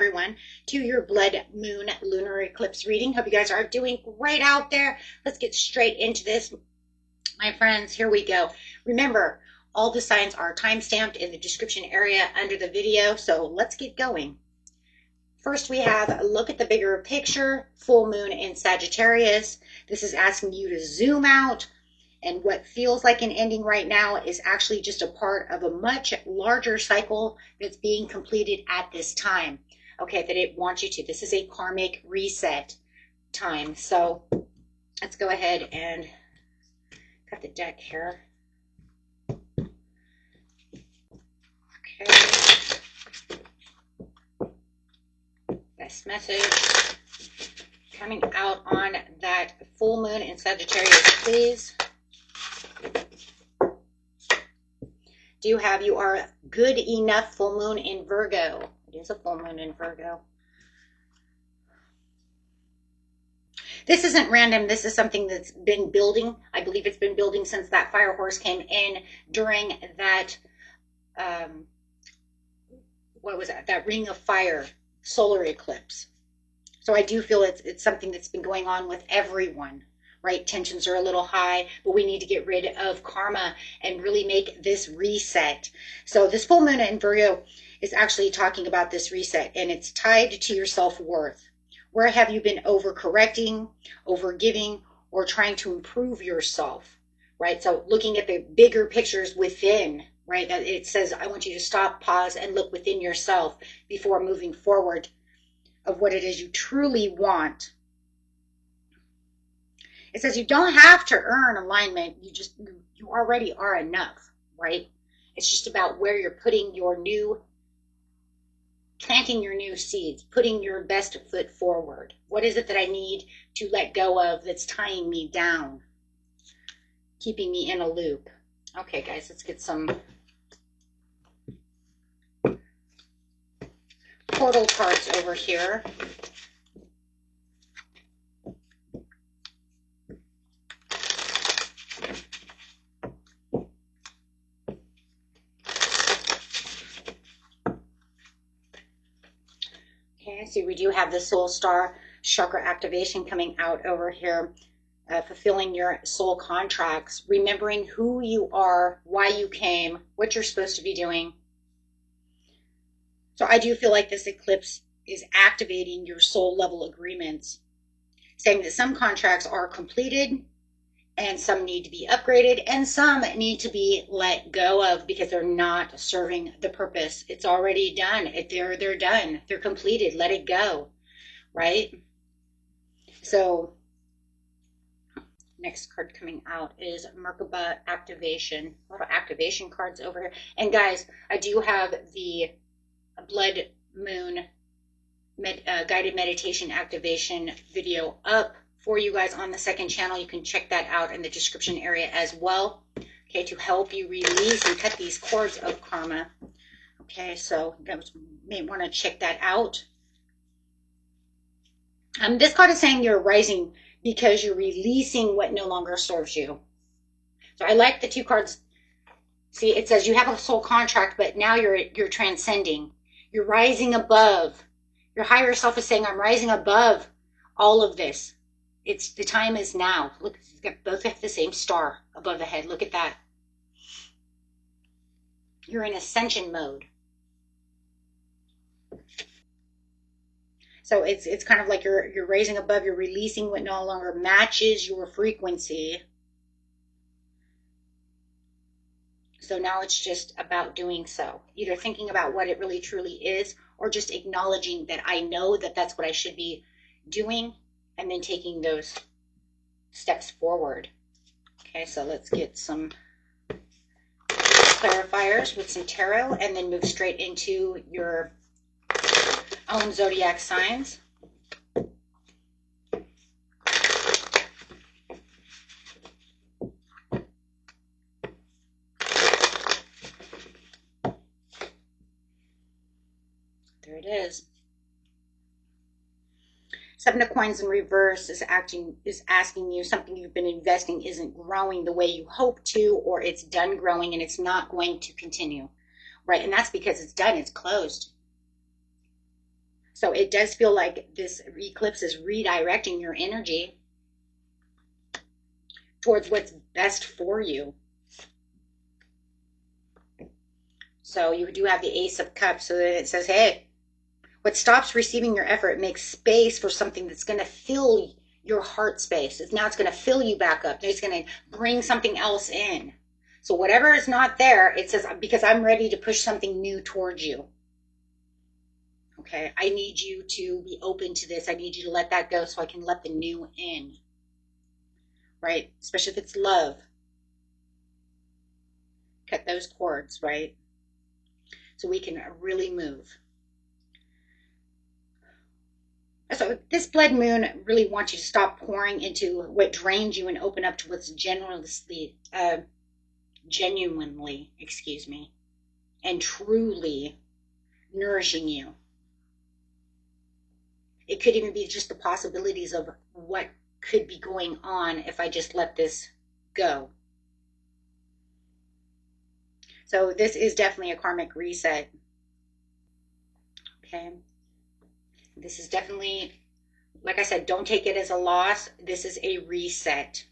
everyone, to your blood moon lunar eclipse reading. Hope you guys are doing great out there. Let's get straight into this, my friends. Here we go. Remember, all the signs are time-stamped in the description area under the video, so let's get going. First, we have a look at the bigger picture, full moon in Sagittarius. This is asking you to zoom out, and what feels like an ending right now is actually just a part of a much larger cycle that's being completed at this time. Okay, that it wants you to. This is a karmic reset time. So let's go ahead and cut the deck here. Okay. Best message coming out on that full moon in Sagittarius, please. Do you have, you are good enough full moon in Virgo. It is a full moon in Virgo. This isn't random. This is something that's been building. I believe it's been building since that fire horse came in during that, what was that? That ring of fire solar eclipse. So I do feel it's something that's been going on with everyone, right? Tensions are a little high, but we need to get rid of karma and really make this reset. So this full moon in Virgo is actually talking about this reset, and it's tied to your self-worth. Where have you been overcorrecting, overgiving, or trying to improve yourself, right? So looking at the bigger pictures within, right? That it says, I want you to stop, pause, and look within yourself before moving forward of what it is you truly want. It says you don't have to earn alignment. You already are enough, right? It's just about where you're putting your new, planting your new seeds, putting your best foot forward. What is it that I need to let go of that's tying me down, keeping me in a loop? Okay, guys, let's get some portal cards over here. Okay, I see we do have the soul star chakra activation coming out over here. Fulfilling your soul contracts, remembering who you are, why you came, what you're supposed to be doing. So I do feel like this eclipse is activating your soul level agreements, saying that some contracts are completed and some need to be upgraded and some need to be let go of because they're not serving the purpose. It's already done. They're done. They're completed. Let it go, right? So next card coming out is Merkaba activation. A lot of activation cards over here. And guys, I do have the blood moon guided meditation activation video up for you guys on the second channel. You can check that out in the description area as well. Okay, to help you release and cut these cords of karma. Okay, so you may want to check that out. This card is saying you're rising because you're releasing what no longer serves you. So I like the two cards. See, it says you have a soul contract, but now you're transcending. You're rising above. Your higher self is saying, I'm rising above all of this. The time is now. Look, both have the same star above the head. Look at that. You're in ascension mode. So it's kind of like you're raising above, you're releasing what no longer matches your frequency. So now it's just about doing so. Either thinking about what it really truly is, or just acknowledging that I know that that's what I should be doing, and then taking those steps forward. Okay, so let's get some clarifiers with some tarot, and then move straight into your own zodiac signs. There it is. Seven of Coins in reverse is asking you something you've been investing isn't growing the way you hope to, or it's done growing and it's not going to continue, right? And that's because it's done, it's closed. So it does feel like this eclipse is redirecting your energy towards what's best for you. So you do have the Ace of Cups. So then it says, hey, what stops receiving your effort makes space for something that's going to fill your heart space. Now it's going to fill you back up. It's going to bring something else in. So whatever is not there, it says, because I'm ready to push something new towards you. Okay, I need you to be open to this. I need you to let that go so I can let the new in. Right? Especially if it's love. Cut those cords, right? So we can really move. So this blood moon really wants you to stop pouring into what drains you and open up to what's genuinely, and truly nourishing you. It could even be just the possibilities of what could be going on if I just let this go. So this is definitely a karmic reset. Okay. This is definitely, like I said, don't take it as a loss. This is a reset,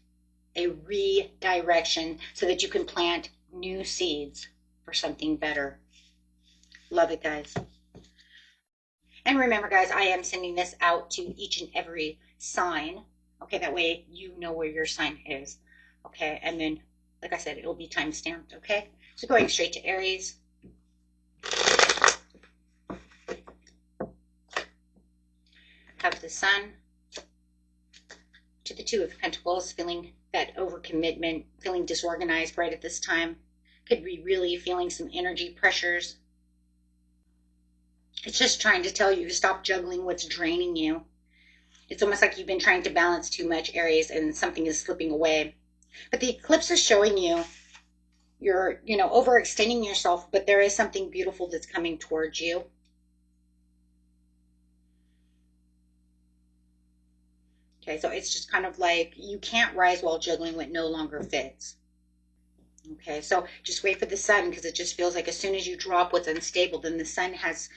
a redirection so that you can plant new seeds for something better. Love it, guys. And remember, guys, I am sending this out to each and every sign. Okay, that way you know where your sign is. Okay, and then, like I said, it'll be time stamped. Okay, so going straight to Aries. Have the Sun to the Two of Pentacles, feeling that overcommitment, feeling disorganized right at this time. Could be really feeling some energy pressures. It's just trying to tell you to stop juggling what's draining you. It's almost like you've been trying to balance too much, Aries, and something is slipping away. But the eclipse is showing you you're, overextending yourself, but there is something beautiful that's coming towards you. Okay, so it's just kind of like you can't rise while juggling what no longer fits. Okay, so just wait for the Sun, because it just feels like as soon as you drop what's unstable, then the Sun has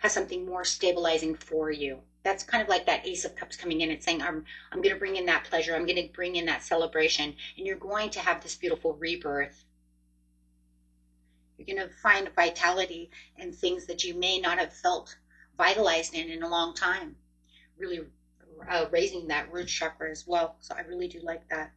something more stabilizing for you. That's kind of like that Ace of Cups coming in. It's saying, I'm going to bring in that pleasure. I'm going to bring in that celebration. And you're going to have this beautiful rebirth. You're going to find vitality in things that you may not have felt vitalized in a long time. Really raising that root chakra as well. So I really do like that.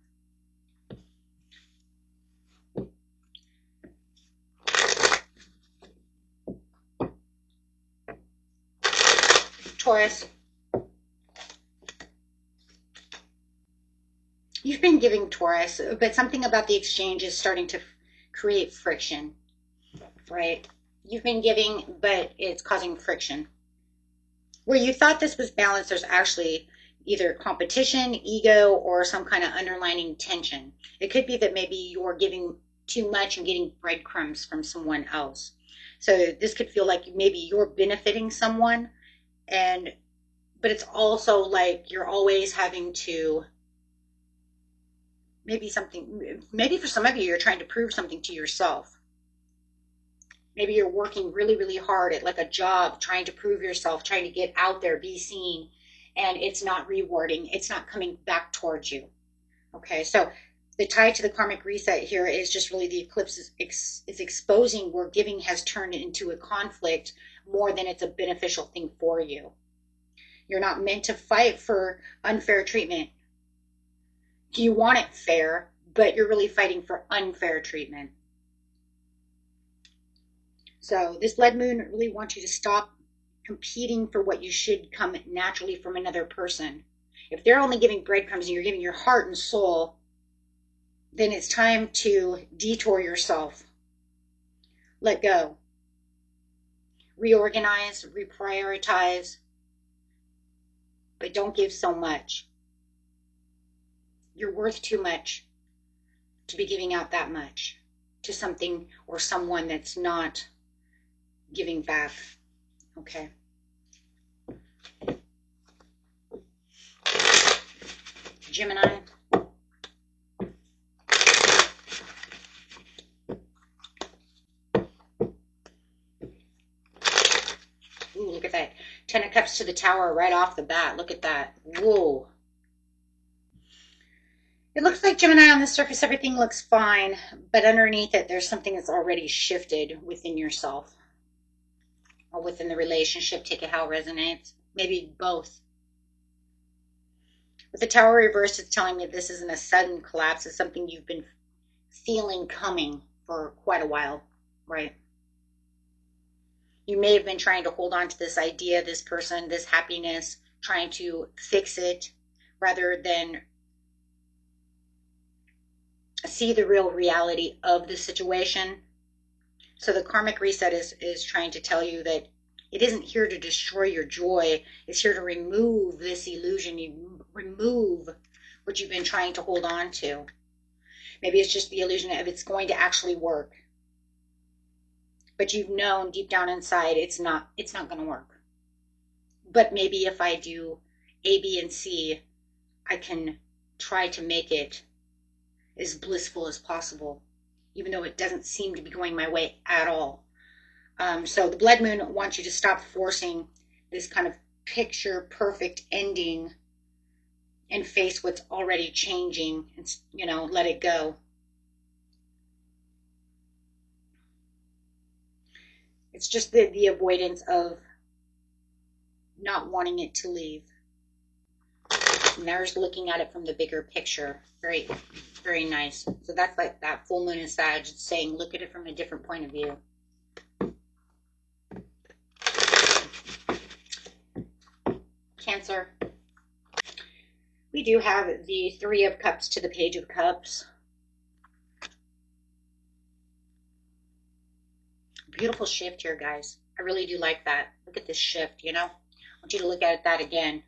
Taurus. You've been giving, Taurus, but something about the exchange is starting to create friction, right? You've been giving, but it's causing friction. Where you thought this was balanced, there's actually either competition, ego, or some kind of underlining tension. It could be that maybe you're giving too much and getting breadcrumbs from someone else. So this could feel like maybe you're benefiting someone, but it's also like you're always having to, maybe for some of you, you're trying to prove something to yourself. Maybe you're working really, really hard at like a job, trying to prove yourself, trying to get out there, be seen, and it's not rewarding. It's not coming back towards you. Okay, so the tie to the karmic reset here is just really the eclipse is exposing where giving has turned into a conflict more than it's a beneficial thing for you. You're not meant to fight for unfair treatment. You want it fair, but you're really fighting for unfair treatment. So this blood moon really wants you to stop competing for what you should come naturally from another person. If they're only giving breadcrumbs and you're giving your heart and soul, then it's time to detour yourself. Let go. Reorganize, reprioritize, but don't give so much. You're worth too much to be giving out that much to something or someone that's not giving back. Okay. Gemini. Ooh, look at that. Ten of Cups to the Tower right off the bat. Look at that. Whoa. It looks like, Gemini, on the surface, everything looks fine, but underneath it, there's something that's already shifted within yourself or within the relationship. Take it how it resonates. Maybe both. With the Tower reversed, it's telling me this isn't a sudden collapse. It's something you've been feeling coming for quite a while, right? You may have been trying to hold on to this idea, this person, this happiness, trying to fix it rather than see the real reality of the situation. So the karmic reset is trying to tell you that it isn't here to destroy your joy. It's here to remove this illusion. You remove what you've been trying to hold on to. Maybe it's just the illusion of it's going to actually work. But you've known deep down inside it's not going to work. But maybe if I do A, B, and C, I can try to make it as blissful as possible, even though it doesn't seem to be going my way at all. So the blood moon wants you to stop forcing this kind of picture perfect ending and face what's already changing and, let it go. It's just the avoidance of not wanting it to leave. And there's looking at it from the bigger picture. Very, very nice. So that's like that full moon in Sag. It's saying look at it from a different point of view. Cancer. We do have the Three of Cups to the Page of Cups. Beautiful shift here, guys. I really do like that. Look at this shift, I want you to look at that again.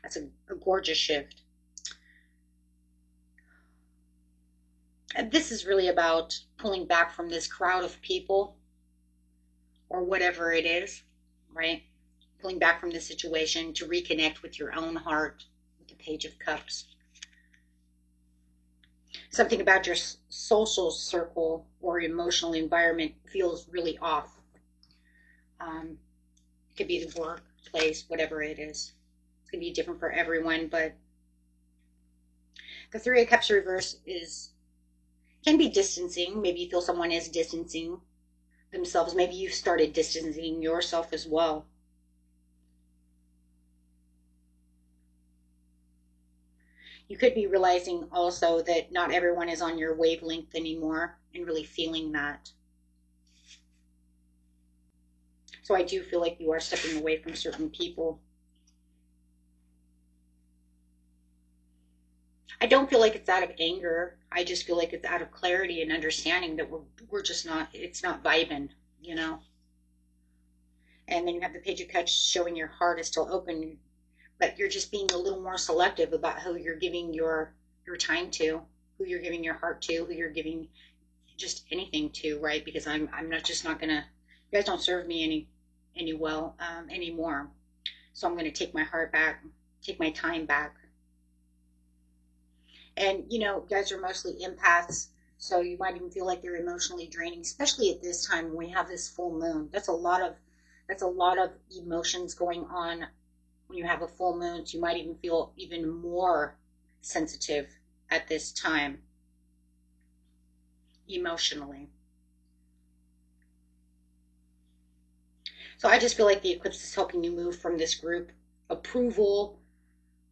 That's a gorgeous shift. And this is really about pulling back from this crowd of people or whatever it is, right? Pulling back from the situation to reconnect with your own heart with the Page of Cups. Something about your social circle or emotional environment feels really off. It could be the workplace, whatever it is. It's going to be different for everyone, but the Three of Cups reverse can be distancing. Maybe you feel someone is distancing themselves. Maybe you've started distancing yourself as well. You could be realizing also that not everyone is on your wavelength anymore and really feeling that. So I do feel like you are stepping away from certain people. I don't feel like it's out of anger. I just feel like it's out of clarity and understanding that we're just not, it's not vibing, And then you have the Page of Cups showing your heart is still open, but you're just being a little more selective about who you're giving your time to, who you're giving your heart to, who you're giving just anything to, right? Because I'm not gonna, you guys don't serve me anymore. So I'm gonna take my heart back, take my time back. And you guys are mostly empaths, so you might even feel like you're emotionally draining, especially at this time when we have this full moon. That's a lot of emotions going on when you have a full moon. So you might even feel even more sensitive at this time emotionally. So I just feel like the eclipse is helping you move from this group approval,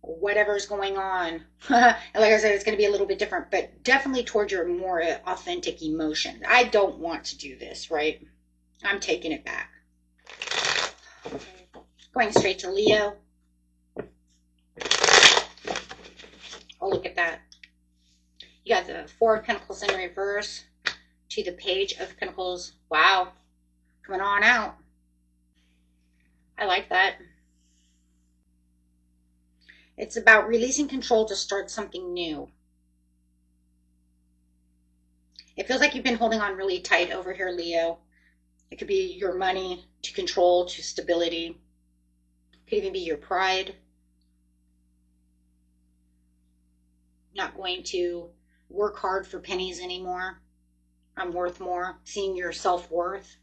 whatever's going on. And like I said, it's going to be a little bit different, but definitely towards your more authentic emotion. I don't want to do this, right? I'm taking it back. Going straight to Leo. Oh, look at that. You got the Four of Pentacles in reverse to the Page of Pentacles. Wow. Coming on out. I like that. It's about releasing control to start something new. It feels like you've been holding on really tight over here, Leo. It could be your money to control, to stability. It could even be your pride. Not going to work hard for pennies anymore. I'm worth more. Seeing your self-worth.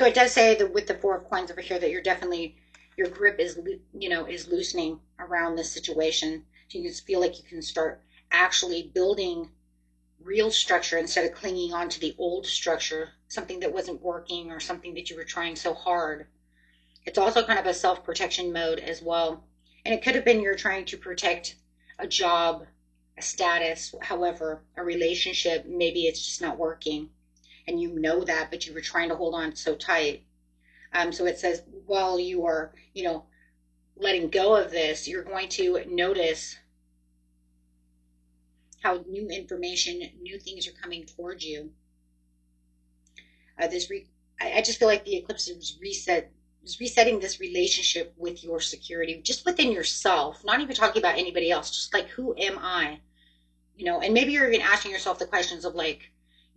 So it does say that with the Four of Coins over here that you're definitely, your grip is, is loosening around this situation. So you just feel like you can start actually building real structure instead of clinging on to the old structure, something that wasn't working or something that you were trying so hard. It's also kind of a self-protection mode as well. And it could have been you're trying to protect a job, a status, however, a relationship. Maybe it's just not working. And you know that, but you were trying to hold on so tight. So it says, while you are, letting go of this, you're going to notice how new information, new things are coming towards you. I just feel like the eclipse is resetting this relationship with your security, just within yourself, not even talking about anybody else, just like, who am I? And maybe you're even asking yourself the questions of like,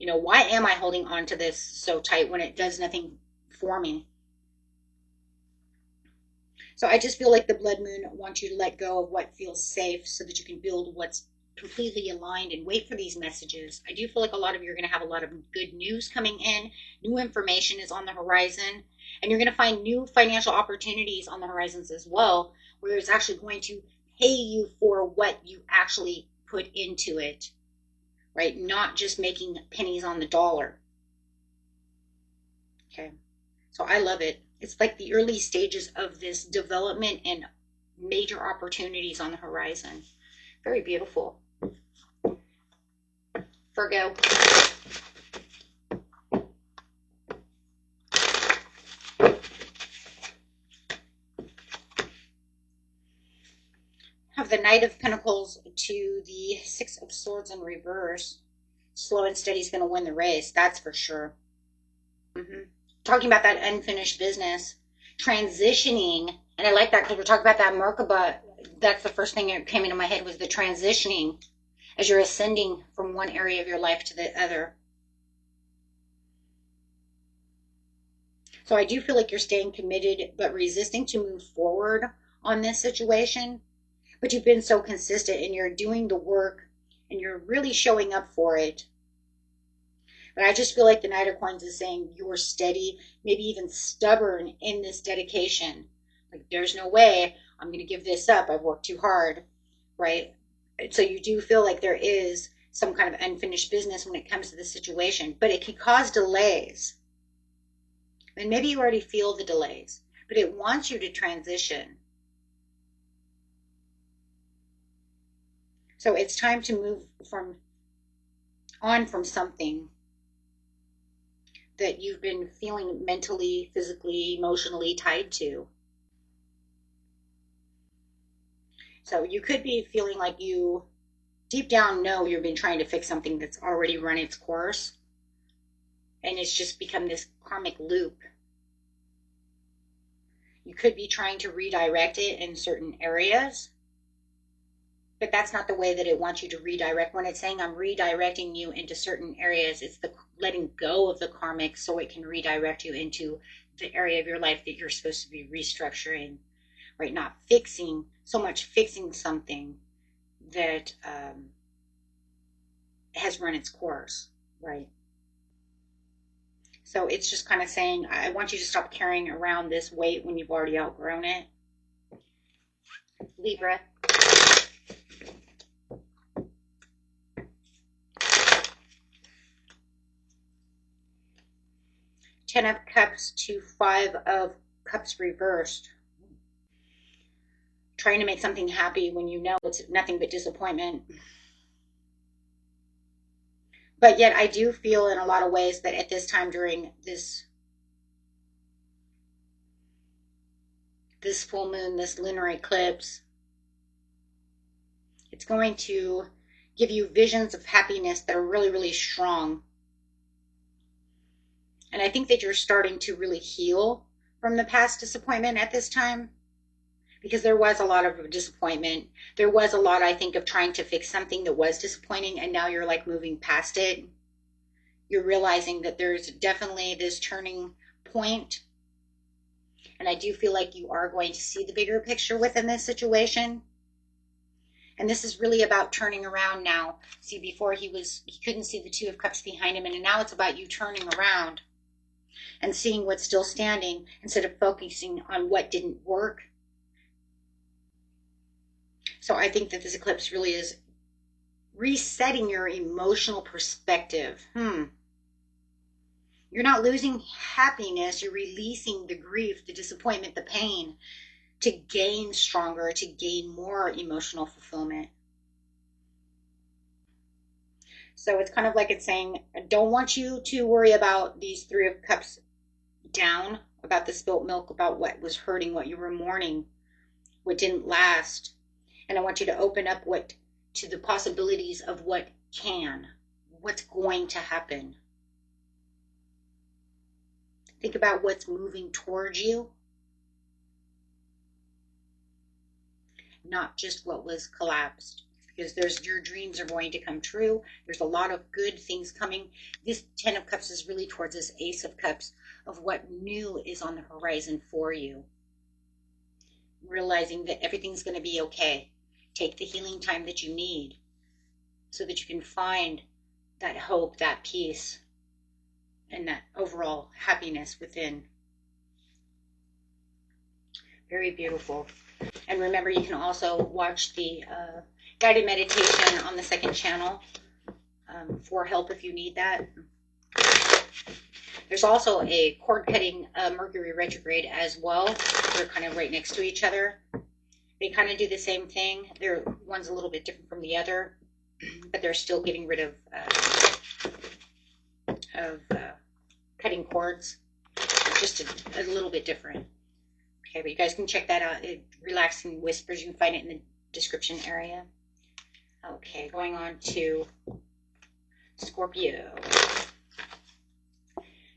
why am I holding on to this so tight when it does nothing for me? So I just feel like the blood moon wants you to let go of what feels safe so that you can build what's completely aligned and wait for these messages. I do feel like a lot of you are going to have a lot of good news coming in. New information is on the horizon, and you're going to find new financial opportunities on the horizons as well, where it's actually going to pay you for what you actually put into it, right? Not just making pennies on the dollar. Okay. So I love it. It's like the early stages of this development and major opportunities on the horizon. Very beautiful. Virgo. Have the Knight of Pentacles to the Six of Swords in reverse. Slow and steady is going to win the race. That's for sure. Talking about that unfinished business. Transitioning. And I like that because we're talking about that Merkaba. That's the first thing that came into my head was the transitioning as you're ascending from one area of your life to the other. So I do feel like you're staying committed but resisting to move forward on this situation. But you've been so consistent and you're doing the work and you're really showing up for it. But I just feel like the Knight of Coins is saying you're steady, maybe even stubborn in this dedication. Like, there's no way I'm going to give this up. I've worked too hard, right? So you do feel like there is some kind of unfinished business when it comes to the situation, but it can cause delays. And maybe you already feel the delays, but it wants you to transition. So it's time to move on from something that you've been feeling mentally, physically, emotionally tied to. So you could be feeling like you deep down know you've been trying to fix something that's already run its course. And it's just become this karmic loop. You could be trying to redirect it in certain areas. But that's not the way that it wants you to redirect. When it's saying I'm redirecting you into certain areas, it's the letting go of the karmic so it can redirect you into the area of your life that you're supposed to be restructuring, right? Not fixing, so much fixing something that has run its course, right? So it's just kind of saying, I want you to stop carrying around this weight when you've already outgrown it. Libra. Ten of Cups to Five of Cups reversed. Trying to make something happy when you know it's nothing but disappointment. But yet I do feel in a lot of ways that at this time during this full moon, this lunar eclipse, it's going to give you visions of happiness that are really, really strong. And I think that you're starting to really heal from the past disappointment at this time, because there was a lot of disappointment. There was a lot, I think, of trying to fix something that was disappointing, and now you're like moving past it. You're realizing that there's definitely this turning point. And I do feel like you are going to see the bigger picture within this situation. And this is really about turning around now. See, before he couldn't see the Two of Cups behind him, and now it's about you turning around. and seeing what's still standing instead of focusing on what didn't work. So I think that this eclipse really is resetting your emotional perspective. You're not losing happiness, you're releasing the grief, the disappointment, the pain to gain stronger, to gain more emotional fulfillment. So it's kind of like it's saying, I don't want you to worry about these Three of Cups down, about the spilt milk, about what was hurting, what you were mourning, what didn't last. And I want you to open up to the possibilities of what's going to happen. Think about what's moving towards you, not just what was collapsed. Because your dreams are going to come true. There's a lot of good things coming. This Ten of Cups is really towards this Ace of Cups of what new is on the horizon for you. Realizing that everything's going to be okay. Take the healing time that you need so that you can find that hope, that peace, and that overall happiness within. Very beautiful. And remember, you can also watch the guided meditation on the second channel for help if you need that. There's also a cord cutting Mercury retrograde as well. They're kind of right next to each other. They kind of do the same thing. One's a little bit different from the other, but they're still getting rid of cutting cords. Just a little bit different. Okay, but you guys can check that out. Relaxing Whispers. You can find it in the description area. Okay, going on to Scorpio.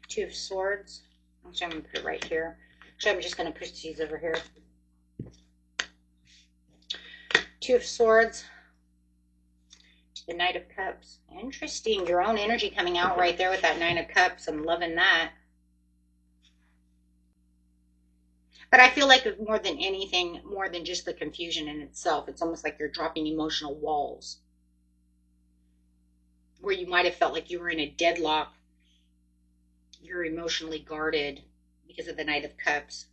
Two of Swords. Actually, I'm going to put it right here. Actually, I'm just going to push these over here. Two of Swords. The Knight of Cups. Interesting. Your own energy coming out right there with that Nine of Cups. I'm loving that. But I feel like more than anything, more than just the confusion in itself, it's almost like you're dropping emotional walls. Where you might have felt like you were in a deadlock. You're emotionally guarded because of the Knight of Cups.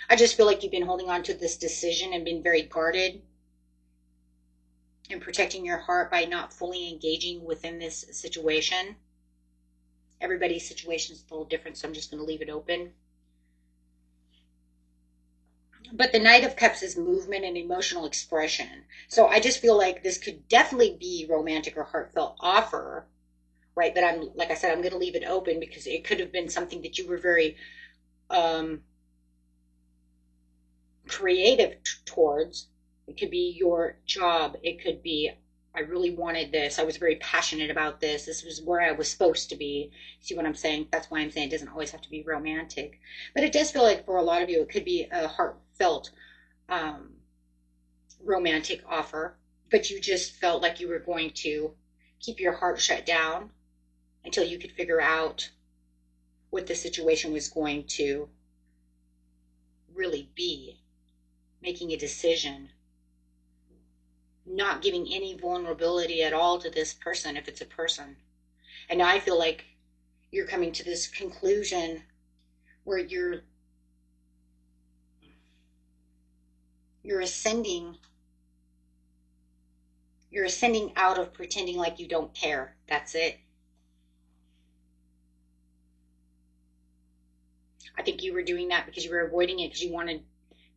I just feel like you've been holding on to this decision and been very guarded and protecting your heart by not fully engaging within this situation. Everybody's situation is a little different, so I'm just going to leave it open. But the Knight of Cups is movement and emotional expression. So I just feel like this could definitely be romantic or heartfelt offer, right? But like I said, I'm going to leave it open because it could have been something that you were very creative towards. It could be your job. It could be, I really wanted this. I was very passionate about this. This was where I was supposed to be. See what I'm saying? That's why I'm saying it doesn't always have to be romantic. But it does feel like for a lot of you, it could be a heartfelt romantic offer. But you just felt like you were going to keep your heart shut down until you could figure out what the situation was going to really be. Making a decision. Not giving any vulnerability at all to this person if it's a person. And now I feel like you're coming to this conclusion where you're ascending. You're ascending out of pretending like you don't care. That's it. I think you were doing that because you were avoiding it because you wanted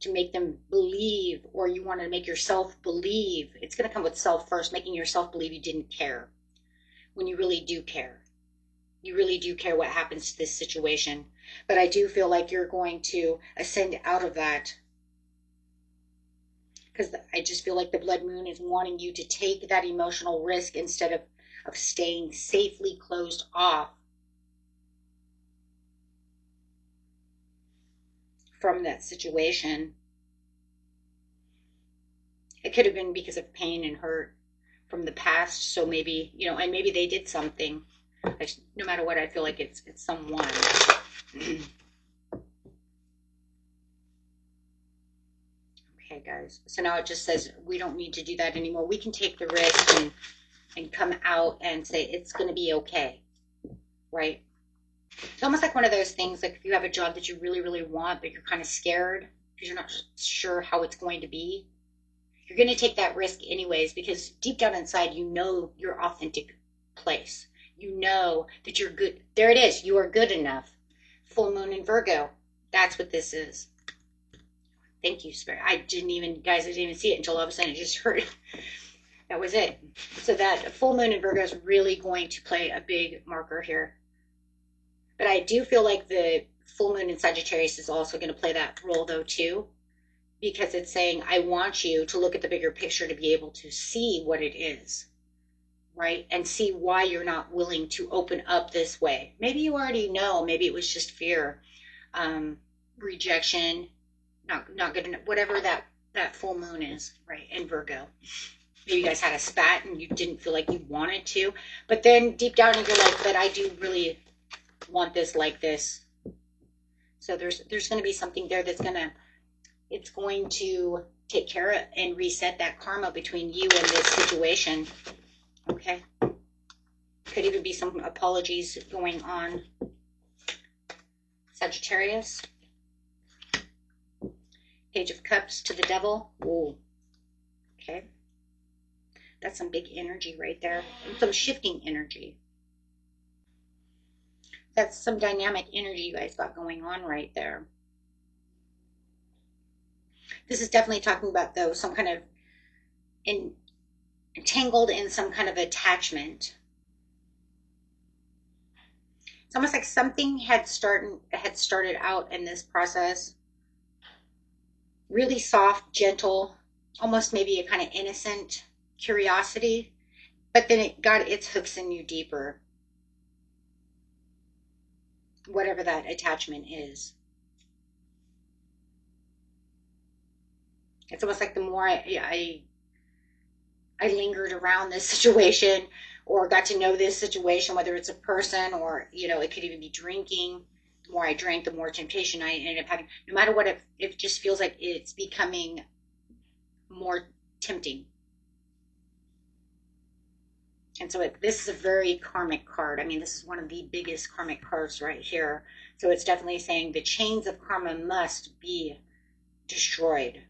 to make them believe, or you want to make yourself believe. It's going to come with self first, making yourself believe you didn't care when you really do care. You really do care what happens to this situation. But I do feel like you're going to ascend out of that because I just feel like the blood moon is wanting you to take that emotional risk instead of staying safely closed off from that situation. It could have been because of pain and hurt from the past. So maybe, and maybe they did something. No matter what, I feel like it's someone. Okay, guys. So now it just says we don't need to do that anymore. We can take the risk and come out and say it's going to be okay. Right? It's almost like one of those things, like if you have a job that you really, really want, but you're kind of scared because you're not sure how it's going to be. You're going to take that risk anyways, because deep down inside, you know your authentic place. You know that you're good. There it is. You are good enough. Full moon in Virgo. That's what this is. Thank you, Spirit. I didn't even see it until all of a sudden I just heard it. That was it. So that full moon in Virgo is really going to play a big marker here. But I do feel like the full moon in Sagittarius is also going to play that role though too, because it's saying, I want you to look at the bigger picture to be able to see what it is, right? And see why you're not willing to open up this way. Maybe you already know, maybe it was just fear, rejection, not good enough, whatever that full moon is, right, in Virgo. Maybe you guys had a spat and you didn't feel like you wanted to, but then deep down you're like, but I do really want this like this. So there's going to be something there that's it's going to take care of and reset that karma between you and this situation. Okay. Could even be some apologies going on. Sagittarius. Page of Cups to the Devil. Ooh. Okay. That's some big energy right there. Some shifting energy. That's some dynamic energy you guys got going on right there. This is definitely talking about, though, some kind of entangled in some kind of attachment. It's almost like something had started out in this process. Really soft, gentle, almost maybe a kind of innocent curiosity, but then it got its hooks in you deeper. Whatever that attachment is. It's almost like the more I lingered around this situation or got to know this situation, whether it's a person or, it could even be drinking. The more I drank, the more temptation I ended up having. No matter what, it just feels like it's becoming more tempting. And so this is a very karmic card. I mean, this is one of the biggest karmic cards right here. So it's definitely saying the chains of karma must be destroyed.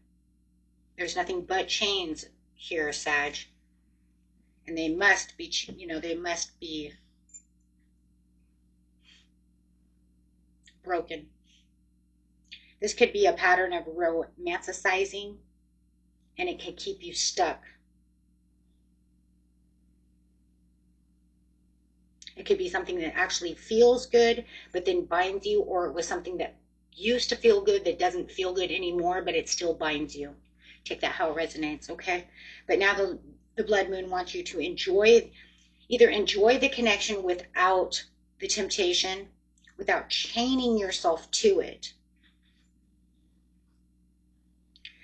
There's nothing but chains here, Sag. And they must be, they must be broken. This could be a pattern of romanticizing, and it could keep you stuck. It could be something that actually feels good, but then binds you, or it was something that used to feel good that doesn't feel good anymore, but it still binds you. Take that how it resonates, okay? But now the blood moon wants you to either enjoy the connection without the temptation, without chaining yourself to it.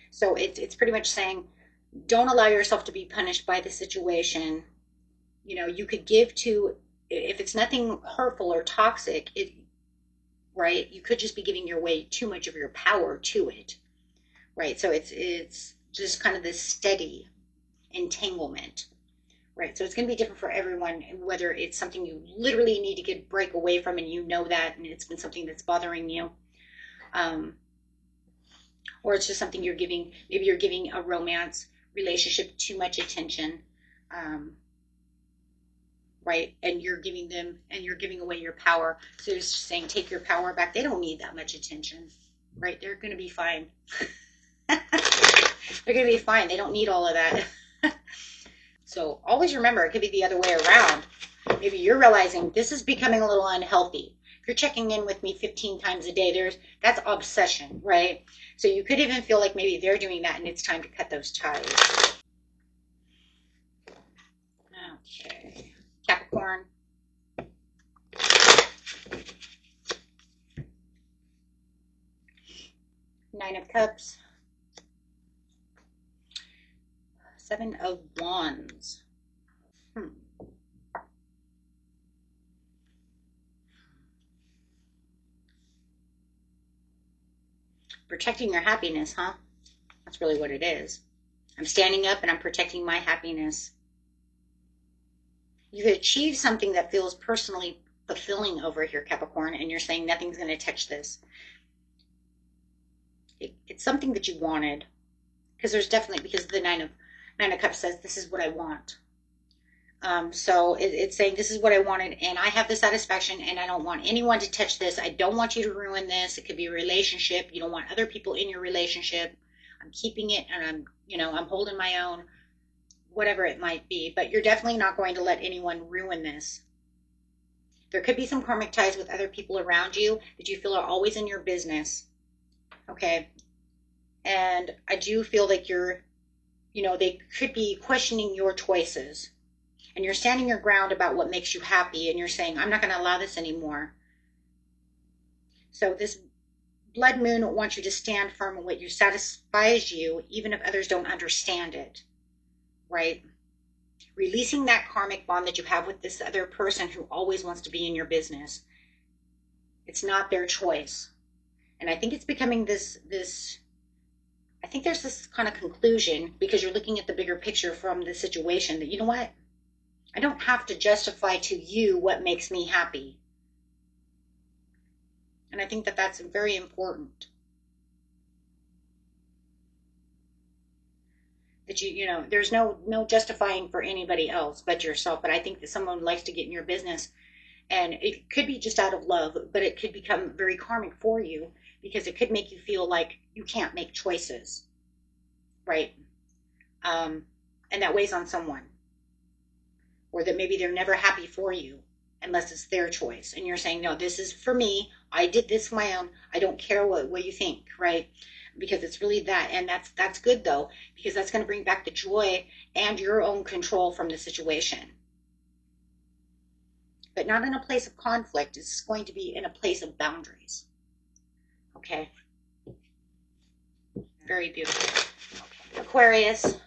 So it's pretty much saying, don't allow yourself to be punished by the situation. You could give to, if it's nothing hurtful or toxic, right? You could just be giving your way too much of your power to it, right? So it's just kind of this steady entanglement, right? So it's going to be different for everyone, whether it's something you literally need to break away from, and that, and it's been something that's bothering you, or it's just something maybe you're giving a romance relationship too much attention, right? And you're giving away your power. So it's just saying, take your power back. They don't need that much attention, right? They're going to be fine. They're going to be fine. They don't need all of that. So always remember, it could be the other way around. Maybe you're realizing this is becoming a little unhealthy. If you're checking in with me 15 times a day, that's obsession, right? So you could even feel like maybe they're doing that and it's time to cut those ties. Okay. Capricorn. Nine of Cups. Seven of Wands. Protecting your happiness, huh? That's really what it is. I'm standing up and I'm protecting my happiness. You've achieved something that feels personally fulfilling over here, Capricorn, and you're saying nothing's going to touch this. It's something that you wanted, because there's definitely, because the Nine of Cups says, this is what I want. So it's saying, this is what I wanted, and I have the satisfaction, and I don't want anyone to touch this. I don't want you to ruin this. It could be a relationship. You don't want other people in your relationship. I'm keeping it, and I'm holding my own, whatever it might be. But you're definitely not going to let anyone ruin this. There could be some karmic ties with other people around you that you feel are always in your business. Okay. And I do feel like they could be questioning your choices. And you're standing your ground about what makes you happy, and you're saying, I'm not going to allow this anymore. So this blood moon wants you to stand firm in what you satisfies you, even if others don't understand it, right? Releasing that karmic bond that you have with this other person who always wants to be in your business. It's not their choice. And I think it's becoming I think there's this kind of conclusion, because you're looking at the bigger picture from the situation, that, you know what? I don't have to justify to you what makes me happy. And I think that that's very important. That there's no justifying for anybody else but yourself. But I think that someone likes to get in your business, and it could be just out of love, but it could become very karmic for you, because it could make you feel like you can't make choices, right? And that weighs on someone. Or that maybe they're never happy for you unless it's their choice. And you're saying, no, this is for me. I did this my own. I don't care what you think, right? Because it's really that. And that's good, though, because that's going to bring back the joy and your own control from the situation. But not in a place of conflict. It's going to be in a place of boundaries. Okay? Very beautiful. Aquarius.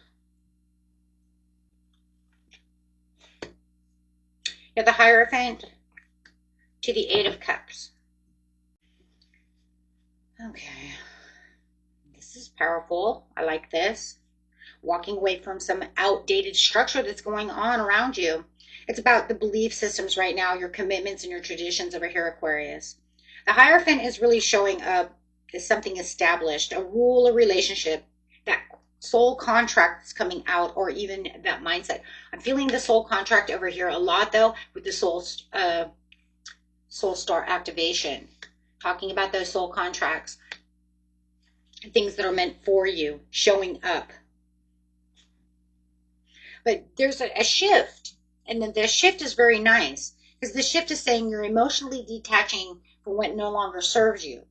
You have the Hierophant to the Eight of Cups. Okay. This is powerful. I like this. Walking away from some outdated structure that's going on around you. It's about the belief systems right now, your commitments and your traditions over here, Aquarius. The Hierophant is really showing up as something established, a rule, a relationship, that soul contract that's coming out, or even that mindset. I'm feeling the soul contract over here a lot, though, with the soul star activation. Talking about those soul contracts, things that are meant for you, showing up. But there's a shift, and then the shift is very nice, because the shift is saying you're emotionally detaching from what no longer serves you.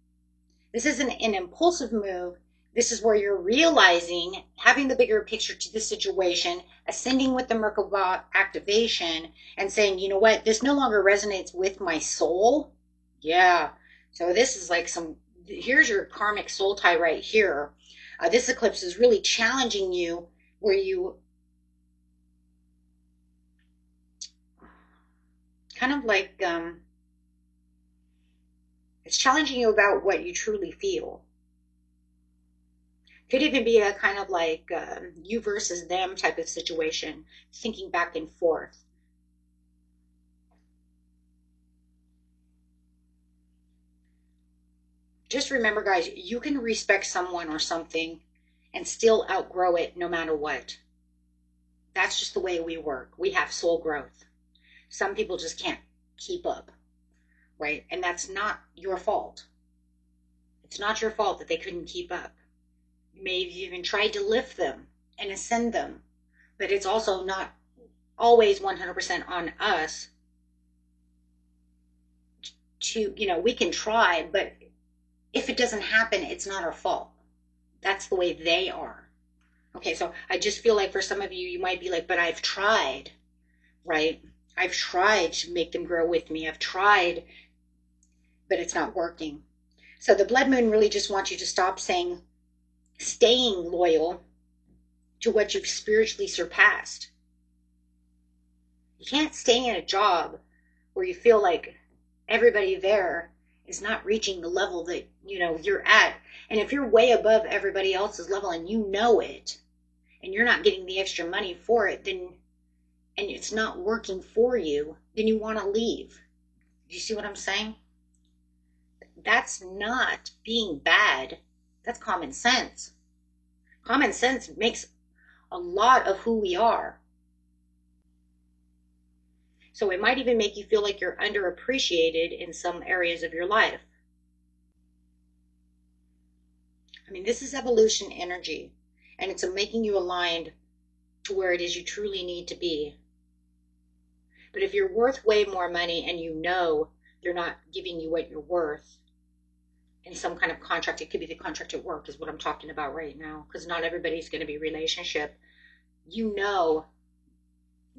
This isn't an impulsive move. This is where you're realizing, having the bigger picture to the situation, ascending with the Merkaba activation, and saying, you know what, this no longer resonates with my soul. Yeah. So this is like here's your karmic soul tie right here. This eclipse is really challenging you, where you kind of like, it's challenging you about what you truly feel. Could even be a kind of like you versus them type of situation, thinking back and forth. Just remember, guys, you can respect someone or something and still outgrow it no matter what. That's just the way we work. We have soul growth. Some people just can't keep up, right? And that's not your fault. It's not your fault that they couldn't keep up. You may have even tried to lift them and ascend them, but it's also not always 100% on us to, we can try, but if it doesn't happen, it's not our fault. That's the way they are. Okay, so I just feel like for some of you, you might be like, but I've tried, right? I've tried to make them grow with me. I've tried, but it's not working. So the blood moon really just wants you to stop staying loyal to what you've spiritually surpassed. You can't stay in a job where you feel like everybody there is not reaching the level that you're at. And if you're way above everybody else's level and you know it, and you're not getting the extra money for it, then, and it's not working for you, then you want to leave. Do you see what I'm saying? That's not being bad. That's common sense. Common sense makes a lot of who we are. So it might even make you feel like you're underappreciated in some areas of your life. I mean, this is evolution energy, and it's making you aligned to where it is you truly need to be. But if you're worth way more money and you know they're not giving you what you're worth in some kind of contract, it could be the contract at work is what I'm talking about right now, because not everybody's going to be relationship. You know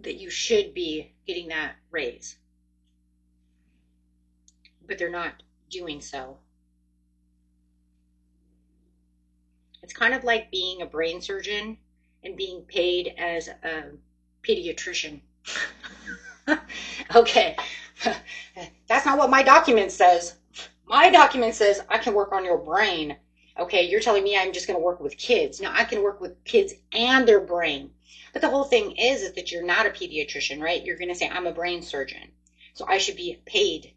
that you should be getting that raise, but they're not doing so. It's kind of like being a brain surgeon and being paid as a pediatrician. Okay, that's not what my document says. My document says I can work on your brain. Okay, you're telling me I'm just going to work with kids. No, I can work with kids and their brain. But the whole thing is that you're not a pediatrician, right? You're going to say I'm a brain surgeon. So I should be paid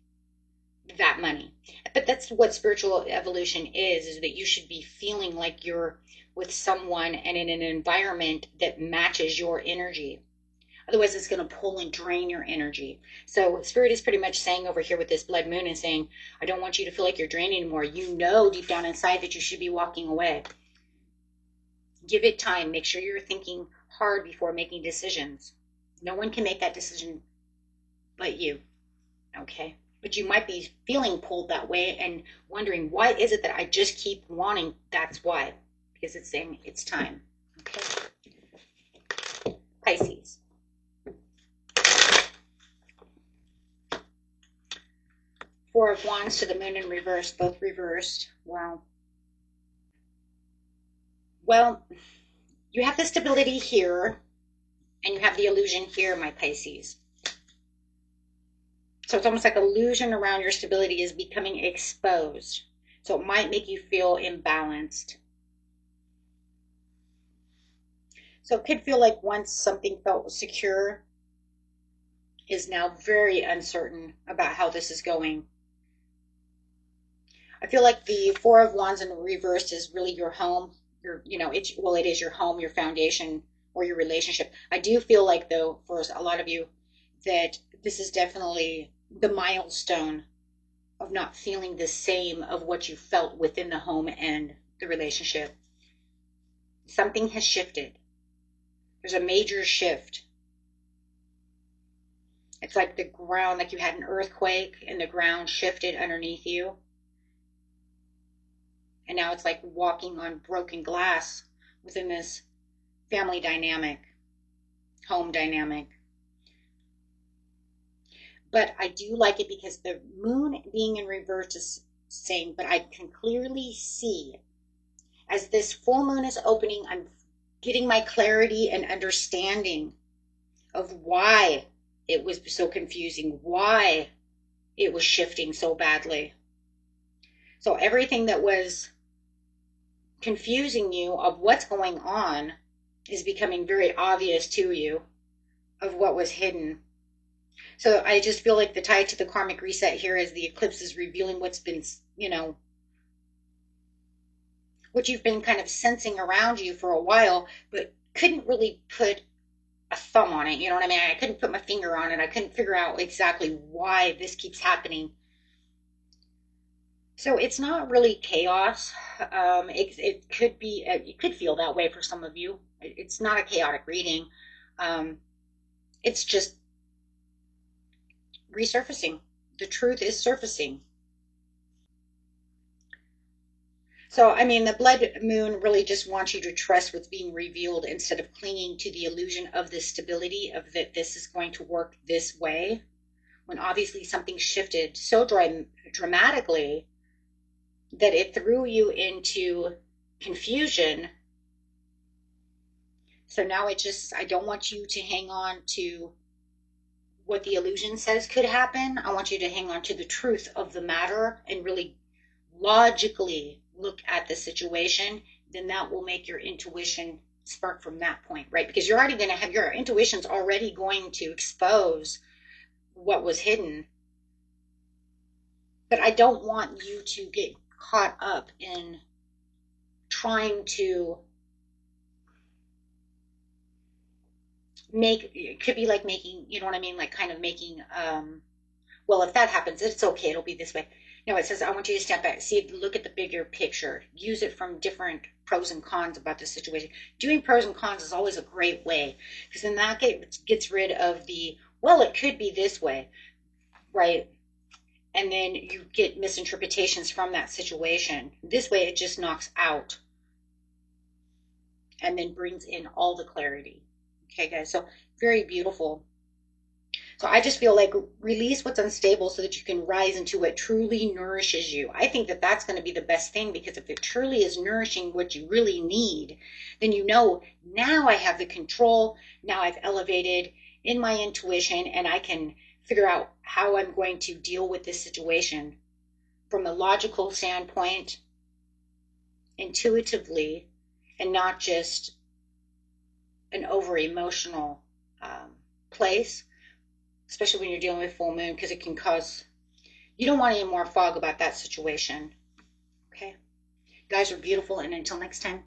that money. But that's what spiritual evolution is that you should be feeling like you're with someone and in an environment that matches your energy. Otherwise, it's going to pull and drain your energy. So Spirit is pretty much saying over here with this blood moon and saying, I don't want you to feel like you're draining anymore. You know deep down inside that you should be walking away. Give it time. Make sure you're thinking hard before making decisions. No one can make that decision but you. Okay? But you might be feeling pulled that way and wondering, why is it that I just keep wanting? That's why. Because it's saying it's time. Okay? Pisces. Four of Wands to the Moon in reverse, both reversed. Wow. Well, you have the stability here, and you have the illusion here, my Pisces. So it's almost like illusion around your stability is becoming exposed. So it might make you feel imbalanced. So it could feel like once something felt secure, is now very uncertain about how this is going. I feel like the Four of Wands in reverse is really your home. It is your home, your foundation, or your relationship. I do feel like, though, for a lot of you, that this is definitely the milestone of not feeling the same of what you felt within the home and the relationship. Something has shifted. There's a major shift. It's like the ground, like you had an earthquake and the ground shifted underneath you. And now it's like walking on broken glass within this family dynamic, home dynamic. But I do like it because the moon being in reverse is saying, but I can clearly see as this full moon is opening, I'm getting my clarity and understanding of why it was so confusing, why it was shifting so badly. So everything that was confusing you of what's going on is becoming very obvious to you of what was hidden. So I just feel like the tie to the karmic reset here is the eclipse is revealing what's been, what you've been kind of sensing around you for a while, but couldn't really put a thumb on it. You know what I mean? I couldn't put my finger on it. I couldn't figure out exactly why this keeps happening. So it's not really chaos. It could be, it could feel that way for some of you. It's not a chaotic reading. It's just resurfacing. The truth is surfacing. So, I mean, the blood moon really just wants you to trust what's being revealed instead of clinging to the illusion of the stability of that this is going to work this way, when obviously something shifted so dramatically that it threw you into confusion. So now I don't want you to hang on to what the illusion says could happen. I want you to hang on to the truth of the matter and really logically look at the situation. Then that will make your intuition spark from that point, right? Because you're already going to have your intuition's already going to expose what was hidden. But I don't want you to get caught up in trying to make, it could be like making, you know what I mean? Like kind of making, well, if that happens, it's okay. It'll be this way. No, it says, I want you to step back, see, look at the bigger picture, use it from different pros and cons about the situation. Doing pros and cons is always a great way, because then that gets rid of the, well, it could be this way, right? And then you get misinterpretations from that situation. This way, it just knocks out and then brings in all the clarity. Okay, guys, so very beautiful. So I just feel like release what's unstable so that you can rise into what truly nourishes you. I think that that's going to be the best thing, because if it truly is nourishing what you really need, then you know, now I have the control. Now I've elevated in my intuition, and I can figure out how I'm going to deal with this situation from a logical standpoint, intuitively, and not just an over emotional place, especially when you're dealing with full moon, because it can cause, you don't want any more fog about that situation. Okay, guys are beautiful, and until next time.